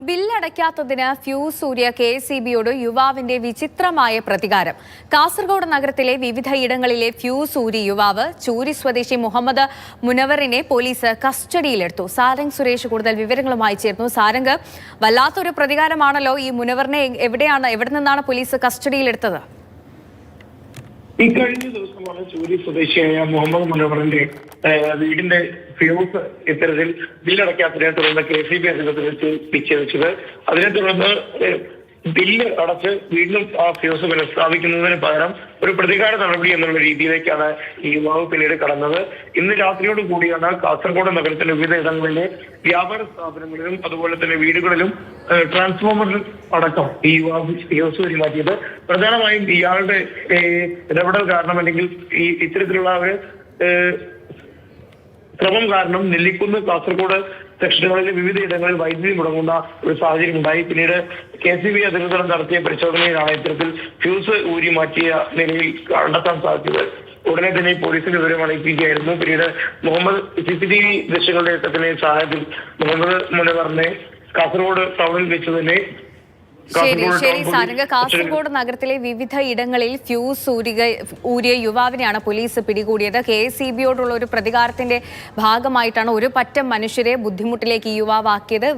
ബില്ലടയ്ക്കാത്തതിന് fuse ഊരിയ KSEBയോട് യുവാവിന്റെ വിചിത്രമായ പ്രതികാരം. കാസർഗോഡ് നഗരത്തിലെ വിവിധ ഇടങ്ങളിലെ ഫ്യൂസ് ഊരി യുവാവ് ചൂരി സ്വദേശി മുഹമ്മദ് മുനവറിനെ പോലീസ് കസ്റ്റഡിയിലെടുത്തു. സാരംഗ് സുരേഷ് കൂടുതൽ വിവരങ്ങളുമായി ചേർന്നു. സാരംഗ്, വല്ലാത്തൊരു പ്രതികാരമാണല്ലോ. ഈ മുനവറിനെ എവിടെ നിന്നാണ് പോലീസ് കസ്റ്റഡിയിലെടുത്തത്? ഇക്കഴിഞ്ഞ ദിവസമാണ് ചൂരി സ്വദേശിയായ മുഹമ്മദ് മുനവറിന്റെ വീടിന്റെ ഫ്യൂസ് ഇത്തരത്തിൽ ബില്ലടയ്ക്കാത്തതിനെ തുടർന്ന് KSEB അധികൃതർ വെച്ച് വിച്ഛേദിച്ചത്. അതിനെ തുടർന്ന് ബില്ല് അടച്ച് വീണ്ടും ആ ഫ്യൂസ് പുനഃസ്ഥാപിക്കുന്നതിന് പകരം ഒരു പ്രതികാര നടപടി എന്നുള്ള രീതിയിലേക്കാണ് ഈ യുവാവ് പിന്നീട് കടന്നത്. ഇന്ന് രാത്രിയോട് കൂടിയാണ് കാസർഗോഡ് നഗരത്തിലെ വിവിധ ഇടങ്ങളിലെ വ്യാപാര സ്ഥാപനങ്ങളിലും അതുപോലെ തന്നെ വീടുകളിലും ട്രാൻസ്ഫോമറിൽ അടക്കം ഈ യുവാവ് ഫ്യൂസ് മാറ്റിയത്. പ്രധാനമായും ഇയാളുടെ ഇടപെടൽ കാരണം അല്ലെങ്കിൽ ഈ ഇത്തരത്തിലുള്ള ഒരു ശ്രമം കാരണം നെല്ലിക്കുന്ന് കാസർഗോഡ് സെക്ഷനുകളിലെ വിവിധ ഇടങ്ങളിൽ വൈദ്യുതി മുടങ്ങുന്ന ഒരു സാഹചര്യം ഉണ്ടായി. പിന്നീട് KSEB അധികൃതർ നടത്തിയ പരിശോധനയിലാണ് ഇത്തരത്തിൽ ഫ്യൂസ് ഊരി മാറ്റിയ നിലയിൽ കണ്ടെത്താൻ സാധിച്ചത്. ഉടനെ തന്നെ പോലീസിന് വിവരം അറിയിക്കുകയായിരുന്നു. പിന്നീട് CCTV ദൃശ്യങ്ങളുടെ എത്തത്തിന്റെ സഹായത്തിൽ മുഹമ്മദ് മുനവറിനെ കാസർഗോഡ് ടൗണിൽ വെച്ച് തന്നെ ശരി സാരംഗ്, കാസർഗോഡ് നഗരത്തിലെ വിവിധ ഇടങ്ങളിൽ ഫ്യൂസ് ഊരിയ യുവാവിനെയാണ് പോലീസ് പിടികൂടിയത്. KSEBയോടുള്ള ഒരു പ്രതികാരത്തിന്റെ ഭാഗമായിട്ടാണ് ഒരു പറ്റം മനുഷ്യരെ ബുദ്ധിമുട്ടിലേക്ക് ഈ യുവാവാക്കിയത്.